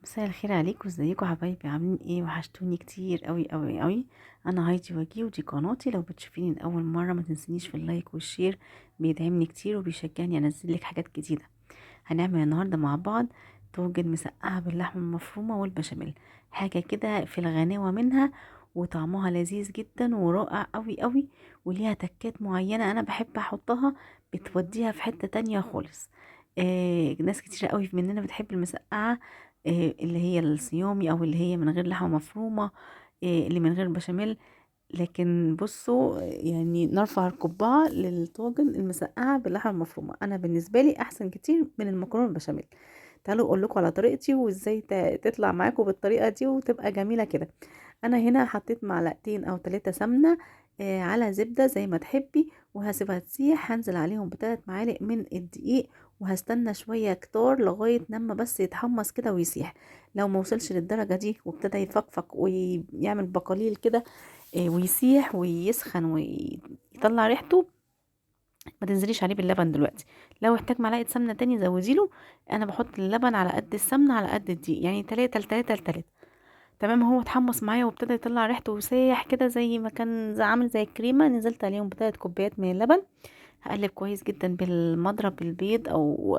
مساء الخير عليكم، ازيكم حبايبي؟ عاملين ايه؟ وحشتوني كتير قوي قوي قوي. انا هايدي وجيه، ودي قناتي. لو بتشوفيني لاول مره ما تنسنيش في اللايك والشير، بيدعمني كتير وبيشجعني انزل لك حاجات جديده. هنعمل النهارده مع بعض طاجن مسقعه باللحمه المفرومه والبشاميل، حاجه كده في الغناوه منها، وطعمها لذيذ جدا ورائع قوي قوي، وليها تكات معينه انا بحب احطها، بتوديها في حته تانية خالص. ناس كتير قوي مننا بتحب المسقعه، اللي هي الصيامي او اللي هي من غير لحمه مفرومه، اللي من غير بشاميل. لكن بصوا، يعني نرفع القبعة للطاجن المسقعة باللحمة المفرومة. أنا بالنسبة لي أحسن كتير من المكرونة البشاميل. تعالوا أقول لكم على طريقتي وإزاي تطلع معاكم بالطريقة دي وتبقى جميلة كده. أنا هنا حطيت معلقتين أو 3 سمنة على زبدة زي ما تحبي، وهسيبها تسيح. هنزل عليهم ب3 معالق من الدقيق، وهستنى شوية كتار لغاية لما بس يتحمص كده ويسيح. لو ما وصلش للدرجة دي وابتدى يفقفق ويعمل بقليل كده، ويسيح ويسخن ويطلع ريحته، ما تنزليش عليه باللبن دلوقتي. لو احتاج معلقه سمنه تاني زوديله. انا بحط اللبن على قد السمنه على قد الدقيق، يعني 3 ل3 ل3. تمام، هو اتحمص معايا وابتدى يطلع ريحته وسايح كده زي ما كان عامل زي الكريمه. نزلت عليهم ب3 كوبايات من اللبن. هقلب كويس جدا بالمضرب، البيض او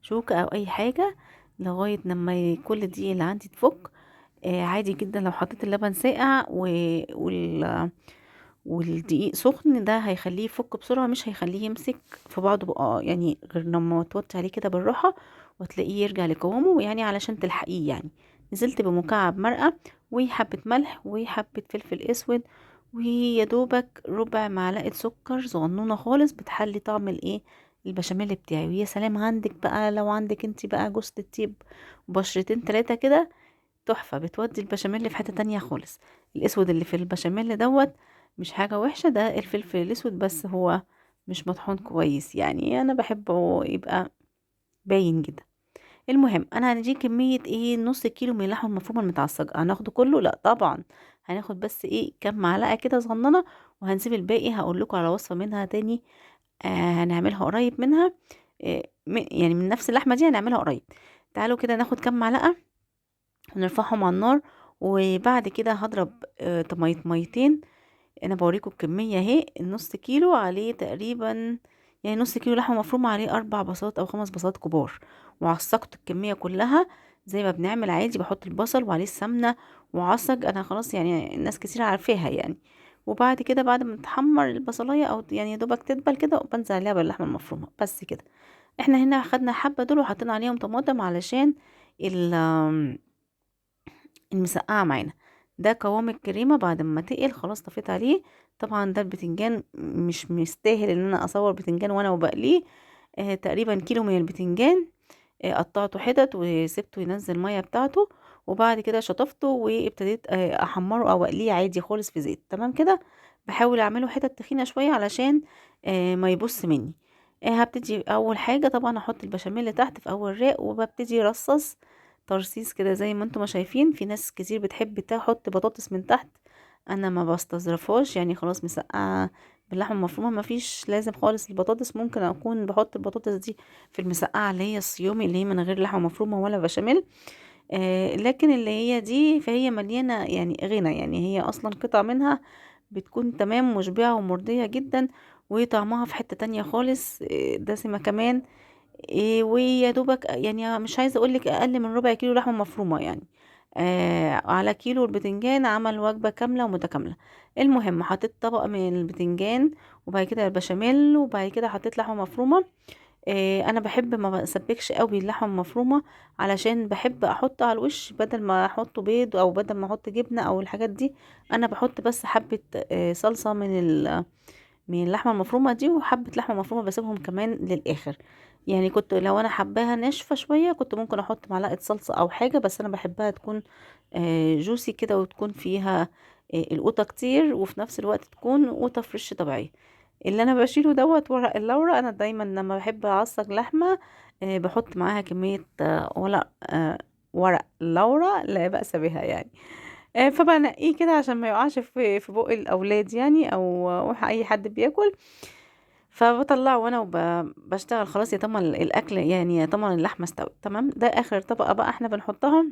شوكه او اي حاجه، لغايه لما كل الدقيق اللي عندي تفك. عادي جدا لو حطيت اللبن ساقع والدقيق سخن، ده هيخليه يفك بسرعة، مش هيخليه يمسك في بعضه بقى، يعني غير لما توطي عليه كده بالراحة وتلاقيه يرجع لقوامه، يعني علشان تلحقيه يعني. نزلت بمكعب مرقة وحبة ملح وحبة فلفل اسود، ويا دوبك ربع معلقة سكر صغنونة خالص، بتحلي طعم الايه، البشاميل بتاعي. ويا سلام عندك بقى، لو عندك انت بقى جوزة الطيب بشرتين 3 كده، تحفة، بتودي البشاميل في حتة تانية خالص. الاسود اللي في البشاميل دوت مش حاجة وحشة، ده الفلفل الاسود بس، هو مش مطحون كويس، يعني انا بحبه يبقى باين جدا. المهم، انا هندي كمية ايه، نص كيلو من اللحمة المفرومة المتعصجة. هناخده كله؟ لا طبعا، هناخد بس ايه كام معلقة كده صغننة، وهنسيب الباقي. هقول لكم على وصفة منها تاني، هنعملها قريب منها. يعني من نفس اللحمة دي هنعملها قريب. تعالوا كده ناخد كام معلقة ونرفعهم على النار. وبعد كده هضرب طماطميتين. انا بوريكم الكميه اهي، النص كيلو عليه تقريبا، يعني نص كيلو لحمه مفرومه عليه 4 بصلات او 5 بصلات كبار. وعصقت الكميه كلها زي ما بنعمل عادي، بحط البصل وعليه السمنه وعصج. انا خلاص يعني الناس كتير عارفاها يعني. وبعد كده بعد ما تحمر البصلايه، او يعني يا دوبك تدبل كده، بنزل عليها باللحمه المفرومه بس كده. احنا هنا خدنا حبه دول وحطينا عليهم طماطم علشان ال المسقعة معانا. ده قوام الكريمة بعد ما تقل خلاص، طفيت عليه. طبعا ده البتنجان مش مستاهل ان انا اصور بتنجان وانا وبقليه. تقريبا كيلو من البتنجان. قطعته حتت وسبته ينزل المية بتاعته، وبعد كده شطفته وابتديت احمره او اقليه عادي خالص في زيت. تمام كده. بحاول اعمله حتت تخينة شوية علشان ما يبص مني. هبتدي اول حاجة طبعا احط البشاميل تحت في اول رق، وببتدي ارصص ترصيص كده زي ما انتم ما شايفين. في ناس كتير بتحب تحط بطاطس من تحت، انا ما بستظرفهاش، يعني خلاص مسقعه باللحمه المفرومه ما فيش لازم خالص البطاطس. ممكن اكون بحط البطاطس دي في المسقعه اللي هي الصيامي، اللي هي من غير لحمه مفرومه ولا بشاميل. لكن اللي هي دي فهي مليانه يعني غنى، يعني هي اصلا قطع منها بتكون تمام مشبعه ومرضيه جدا، وطعمها في حته تانية خالص، دسمه كمان. ويا دوبك، يعني مش عايزه اقولك اقل من ربع كيلو لحمه مفرومه يعني. على كيلو البتنجان عمل وجبه كامله ومتكامله. المهم حطيت طبق من البتنجان، وبعد كده البشاميل، وبعد كده حطيت لحمه مفرومه. انا بحب ما بسبكش قوي اللحمه المفرومه، علشان بحب احط على الوش بدل ما احط بيض او بدل ما احط جبنه او الحاجات دي. انا بحط بس حبه صلصه من اللحمه المفرومه دي، وحبه لحمه مفرومه بسيبهم كمان للاخر. يعني كنت لو انا حباها ناشفه شويه كنت ممكن احط معلقه صلصه او حاجه، بس انا بحبها تكون جوسي كده، وتكون فيها القوطه كتير، وفي نفس الوقت تكون قوطه فريش طبيعيه. اللي انا بشيله دوت ورق اللورا. انا دايما لما بحب اعصج لحمه بحط معاها كميه ورق لورا لا بأس بها يعني. فبنقيه كده عشان ما يقعش في بق الاولاد يعني، او اي حد بياكل. فبطلعه وانا بشتغل خلاص، يا طمن الاكل يعني، يا طمن اللحمه استوت تمام. ده اخر طبقه بقى احنا بنحطها.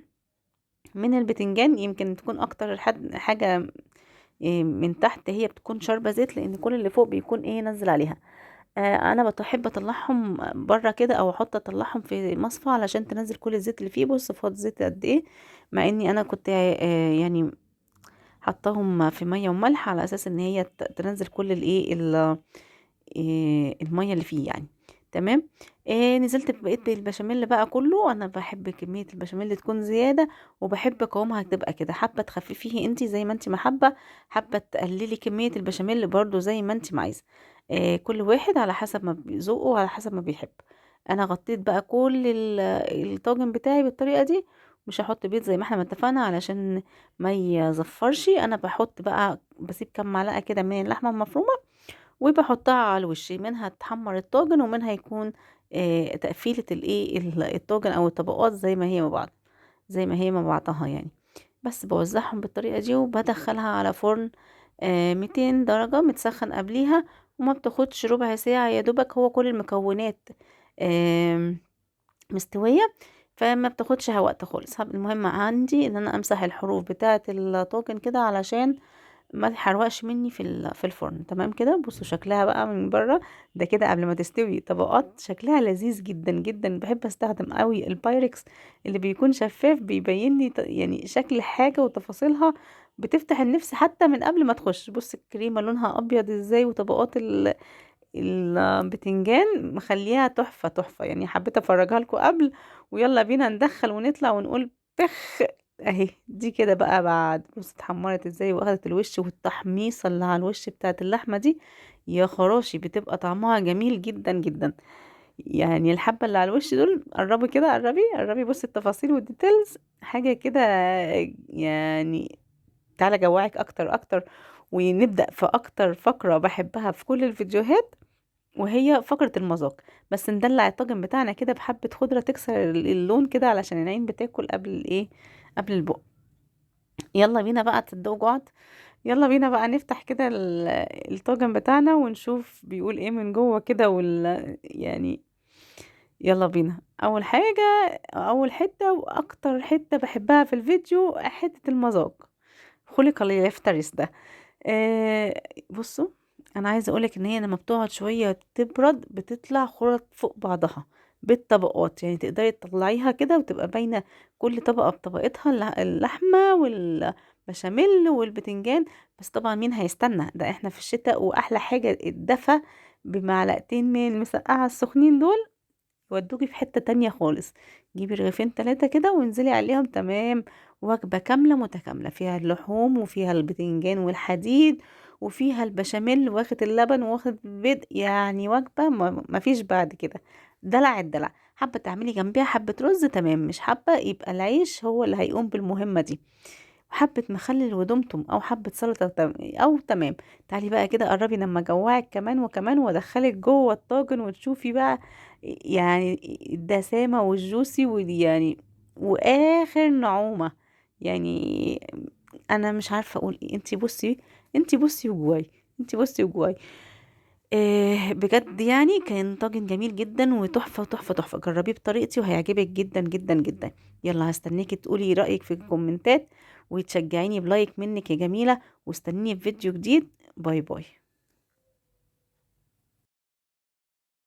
من البتنجان يمكن تكون اكتر حاجة من تحت هي بتكون شاربة زيت، لان كل اللي فوق بيكون ايه نزل عليها. انا بحب اطلعهم بره كده، او اطلعهم في مصفى علشان تنزل كل الزيت اللي فيه. بص فاض زيت قد ايه، مع اني انا كنت يعني حطاهم في ميه وملح على اساس ان هي تنزل كل الايه الميه اللي فيه يعني. تمام. نزلت بقيت بالبشاميل بقى كله. انا بحب كميه البشاميل تكون زياده، وبحب قوامها تبقى كده. حابه تخففيه انتي زي ما انتي ما حابه، حابه تقللي كميه البشاميل برضو زي ما انتي ما عايزه. كل واحد على حسب ما بيذوقه وعلى حسب ما بيحب. انا غطيت بقى كل الطاجن بتاعي بالطريقه دي. مش هحط بيض زي ما احنا ما اتفقنا علشان ما يزفرش. انا بحط بقى بسيب كام معلقه كده من اللحمه المفرومه، وبحطها على الوش. منها تحمر الطاجن، ومنها يكون تقفيلة الايه الطاجن او الطبقات زي ما هي مع بعض، زي ما هي مع بعضها يعني. بس بوزعهم بالطريقة دي، وبدخلها على فرن 200 درجة متسخن قبليها. وما بتاخدش ربع ساعة، يا دوبك هو كل المكونات آم، مستوية، فما بتاخدش وقت خالص. المهم عندي ان انا امسح الحروف بتاعة الطاجن كده علشان ما تحرقش مني في الفرن. تمام كده. بصوا شكلها بقى من بره، ده كده قبل ما تستوي طبقات شكلها لذيذ جدا جدا. بحب استخدم قوي البايركس اللي بيكون شفاف، بيبين لي يعني شكل حاجة وتفاصيلها، بتفتح النفس حتى من قبل ما تخش. بص الكريمة لونها ابيض ازاي، وطبقات البتنجان مخليها تحفة تحفة يعني. حبيت افرجها لكم قبل، ويلا بينا ندخل ونطلع ونقول بخ. اهي دي كده بقى بعد بص اتحمرت ازاي واخدت الوش، والتحميصة اللي على الوش بتاعت اللحمة دي يا خراشي بتبقى طعمها جميل جدا جدا. يعني الحبة اللي على الوش دول، قربي كده، قربي قربي، بص التفاصيل والديتيلز حاجة كده يعني. تعالى جوعك اكتر اكتر، ونبدأ في اكتر فقرة بحبها في كل الفيديوهات، وهي فقرة المذاق. بس ندلع الطاجن بتاعنا كده بحبة خضرة تكسر اللون كده، علشان العين بتاكل قبل الايه، قبل البق. يلا بينا بقى تصدقوا جعت. يلا بينا بقى نفتح كده الطاجن بتاعنا ونشوف بيقول ايه من جوه كده يعني. يلا بينا. اول حاجة، اول حتة واكتر حتة بحبها في الفيديو حتة المذاق، خلق ليفترس ده. بصوا، انا عايزه اقولك ان هي لما بتقعد شويه تبرد بتطلع خرط فوق بعضها بالطبقات. يعني تقدري تطلعيها كده وتبقى باينه كل طبقه بطبقتها، اللحمه والبشاميل والبتنجان. بس طبعا مين هيستنى ده، احنا في الشتاء، واحلى حاجه الدفى بمعلقتين من المسقعه السخنين دول يودوكي في حتة تانية خالص. جيبي رغيفين 3 كده وانزلي عليهم. تمام. وجبة كاملة متكاملة، فيها اللحوم وفيها البتنجان والحديد وفيها البشاميل واخد اللبن واخد البيض. يعني وجبة ما فيش بعد كده. دلع الدلع. حابة تعملي جنبيها حبة رز تمام، مش حابة يبقى العيش هو اللي هيقوم بالمهمة دي. حبة مخلل ودمتم او حبة سلطة او تمام. تعالي بقى كده قربي لما اجوعك كمان وكمان، وادخلك جوه الطاجن وتشوفي بقى يعني الدسامة والجوسي يعني واخر نعومة يعني. انا مش عارفة اقول ايه. انتي بصي، انتي بصي وجواي، انتي بصي وجواي. بجد يعني كان طاجن جميل جدا وتحفة تحفة تحفة. جربيه بطريقتي وهيعجبك جدا جدا جدا. يلا هستنيكي تقولي رأيك في الكومنتات، وتشجعيني بلايك منك يا جميلة، واستنيني في فيديو جديد. باي باي.